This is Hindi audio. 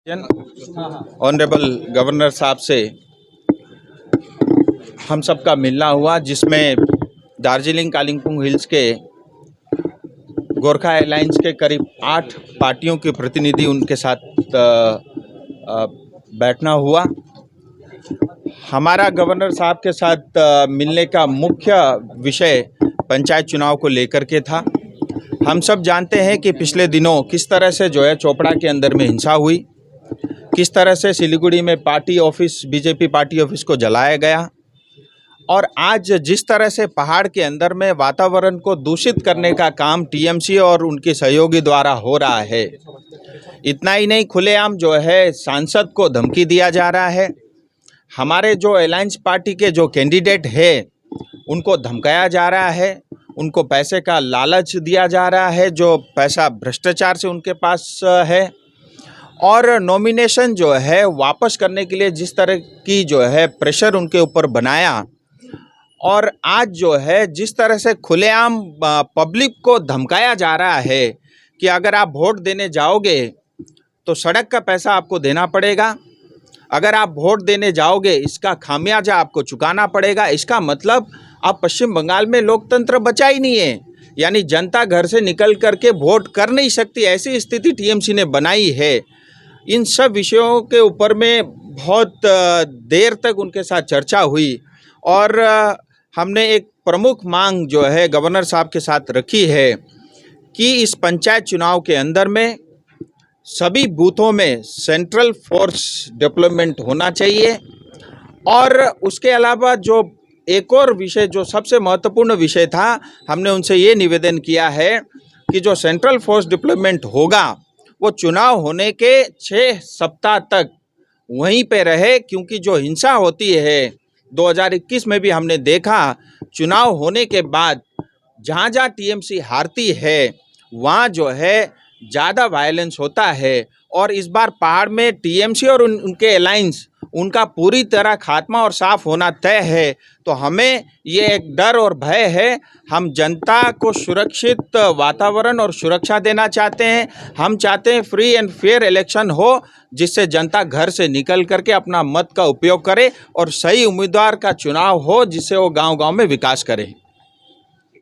ऑनरेबल गवर्नर साहब से हम सबका मिलना हुआ, जिसमें दार्जिलिंग कालिम्पोंग हिल्स के गोरखा एलायंस के करीब 8 पार्टियों के प्रतिनिधि उनके साथ बैठना हुआ। हमारा गवर्नर साहब के साथ मिलने का मुख्य विषय पंचायत चुनाव को लेकर के था। हम सब जानते हैं कि पिछले दिनों किस तरह से जो है चोपड़ा के अंदर में हिंसा हुई, किस तरह से सिलीगुड़ी में party office, BJP party office को जलाया गया, और आज जिस तरह से पहाड़ के अंदर में वातावरण को दूषित करने का काम टीएमसी और उनके सहयोगी द्वारा हो रहा है। इतना ही नहीं, खुलेआम जो है सांसद को धमकी दिया जा रहा है। हमारे जो अलायंस पार्टी के जो कैंडिडेट है उनको धमकाया जा रहा है, उनको पैसे का लालच दिया जा रहा है, जो पैसा भ्रष्टाचार से उनके पास है, और नॉमिनेशन जो है वापस करने के लिए जिस तरह की जो है प्रेशर उनके ऊपर बनाया, और आज जो है जिस तरह से खुलेआम पब्लिक को धमकाया जा रहा है कि अगर आप वोट देने जाओगे तो सड़क का पैसा आपको देना पड़ेगा, अगर आप वोट देने जाओगे इसका खामियाजा आपको चुकाना पड़ेगा। इसका मतलब अब पश्चिम बंगाल में लोकतंत्र बचा ही नहीं है, यानी जनता घर से निकल करके वोट कर नहीं सकती, ऐसी स्थिति टीएमसी ने बनाई है। इन सब विषयों के ऊपर में बहुत देर तक उनके साथ चर्चा हुई, और हमने एक प्रमुख मांग जो है गवर्नर साहब के साथ रखी है कि इस पंचायत चुनाव के अंदर में सभी बूथों में सेंट्रल फोर्स डेवलपमेंट होना चाहिए। और उसके अलावा जो एक और विषय जो सबसे महत्वपूर्ण विषय था, हमने उनसे ये निवेदन किया है कि जो सेंट्रल फोर्स डेवलपमेंट होगा वो चुनाव होने के 6 सप्ताह तक वहीं पे रहे, क्योंकि जो हिंसा होती है 2021 में भी हमने देखा, चुनाव होने के बाद जहाँ जहाँ टीएमसी हारती है वहाँ जो है ज़्यादा वायलेंस होता है। और इस बार पहाड़ में टीएमसी और उनके अलायंस उनका पूरी तरह खात्मा और साफ होना तय है। तो हमें ये एक डर और भय है, हम जनता को सुरक्षित वातावरण और सुरक्षा देना चाहते हैं। हम चाहते हैं फ्री एंड फेयर इलेक्शन हो, जिससे जनता घर से निकल करके अपना मत का उपयोग करे और सही उम्मीदवार का चुनाव हो, जिससे वो गांव-गांव में विकास करे।